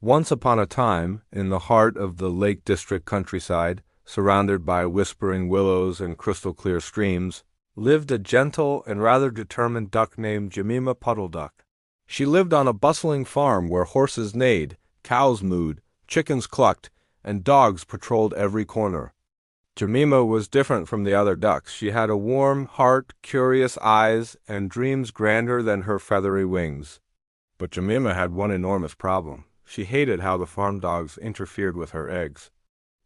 Once upon a time, in the heart of the Lake District countryside, surrounded by whispering willows and crystal-clear streams, lived a gentle and rather determined duck named Jemima Puddle-Duck. She lived on a bustling farm where horses neighed, cows mooed, chickens clucked, and dogs patrolled every corner. Jemima was different from the other ducks. She had a warm heart, curious eyes, and dreams grander than her feathery wings. But Jemima had one enormous problem. She hated how the farm dogs interfered with her eggs.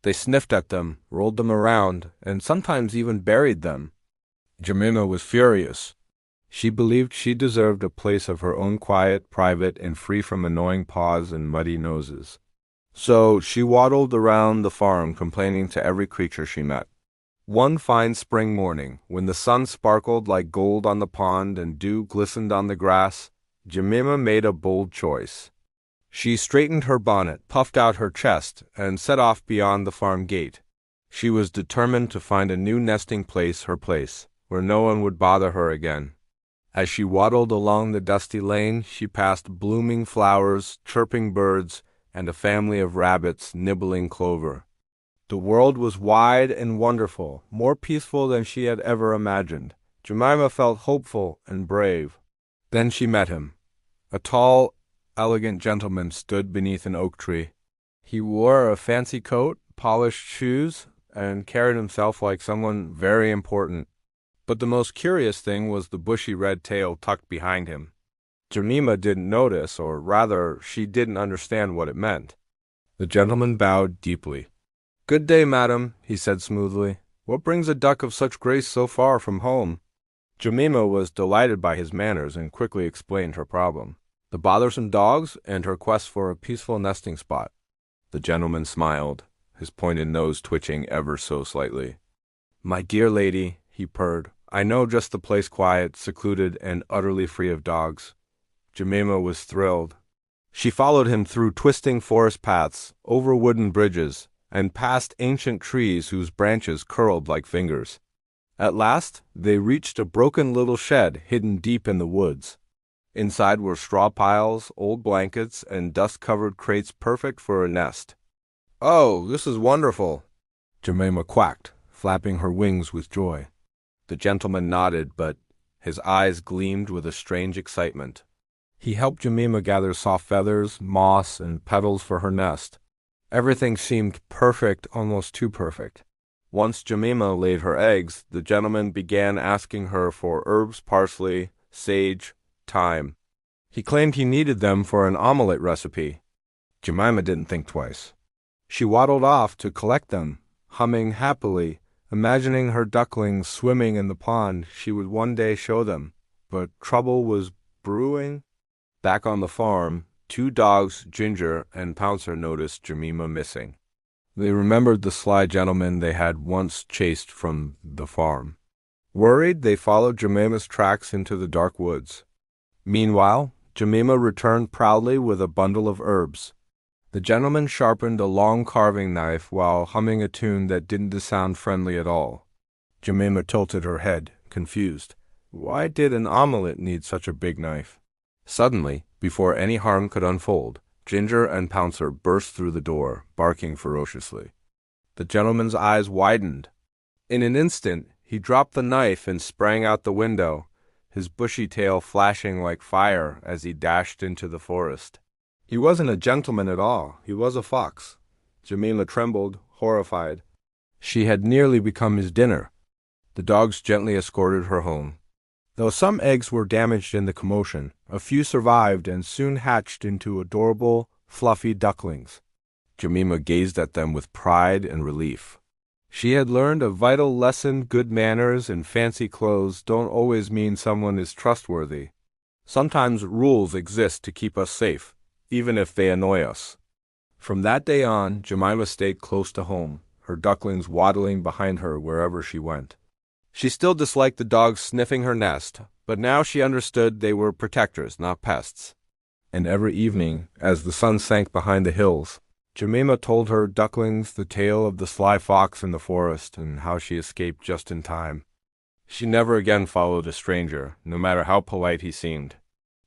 They sniffed at them, rolled them around, and sometimes even buried them. Jemima was furious. She believed she deserved a place of her own, quiet, private, and free from annoying paws and muddy noses. So she waddled around the farm, complaining to every creature she met. One fine spring morning, when the sun sparkled like gold on the pond and dew glistened on the grass, Jemima made a bold choice. She straightened her bonnet, puffed out her chest, and set off beyond the farm gate. She was determined to find a new nesting place, her place, where no one would bother her again. As she waddled along the dusty lane, she passed blooming flowers, chirping birds, and a family of rabbits nibbling clover. The world was wide and wonderful, more peaceful than she had ever imagined. Jemima felt hopeful and brave. Then she met him. A tall, elegant gentleman stood beneath an oak tree. He wore a fancy coat, polished shoes, and carried himself like someone very important. But the most curious thing was the bushy red tail tucked behind him. Jemima didn't notice, or rather, she didn't understand what it meant. The gentleman bowed deeply. "Good day, madam," he said smoothly. "What brings a duck of such grace so far from home?" Jemima was delighted by his manners and quickly explained her problem: the bothersome dogs and her quest for a peaceful nesting spot. The gentleman smiled, his pointed nose twitching ever so slightly. "My dear lady," he purred, "I know just the place, quiet, secluded, and utterly free of dogs." Jemima was thrilled. She followed him through twisting forest paths, over wooden bridges, and past ancient trees whose branches curled like fingers. At last, they reached a broken little shed hidden deep in the woods. Inside were straw piles, old blankets, and dust-covered crates perfect for a nest. "Oh, this is wonderful," Jemima quacked, flapping her wings with joy. The gentleman nodded, but his eyes gleamed with a strange excitement. He helped Jemima gather soft feathers, moss, and petals for her nest. Everything seemed perfect, almost too perfect. Once Jemima laid her eggs, the gentleman began asking her for herbs, parsley, sage, thyme. He claimed he needed them for an omelette recipe. Jemima didn't think twice. She waddled off to collect them, humming happily, imagining her ducklings swimming in the pond she would one day show them. But trouble was brewing. Back on the farm, two dogs, Ginger and Pouncer, noticed Jemima missing. They remembered the sly gentleman they had once chased from the farm. Worried, they followed Jemima's tracks into the dark woods. Meanwhile, Jemima returned proudly with a bundle of herbs. The gentleman sharpened a long carving knife while humming a tune that didn't sound friendly at all. Jemima tilted her head, confused. Why did an omelette need such a big knife? Suddenly, before any harm could unfold, Ginger and Pouncer burst through the door, barking ferociously. The gentleman's eyes widened. In an instant, he dropped the knife and sprang out the window, his bushy tail flashing like fire as he dashed into the forest. He wasn't a gentleman at all. He was a fox. Jemima trembled, horrified. She had nearly become his dinner. The dogs gently escorted her home. Though some eggs were damaged in the commotion, a few survived and soon hatched into adorable, fluffy ducklings. Jemima gazed at them with pride and relief. She had learned a vital lesson: good manners and fancy clothes don't always mean someone is trustworthy. Sometimes rules exist to keep us safe, even if they annoy us. From that day on, Jemima stayed close to home, her ducklings waddling behind her wherever she went. She still disliked the dogs sniffing her nest, but now she understood they were protectors, not pests. And every evening, as the sun sank behind the hills, Jemima told her ducklings the tale of the sly fox in the forest and how she escaped just in time. She never again followed a stranger, no matter how polite he seemed.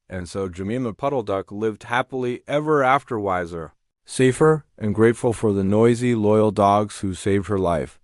And so Jemima Puddle-Duck lived happily ever after wiser. safer and grateful for the noisy, loyal dogs who saved her life.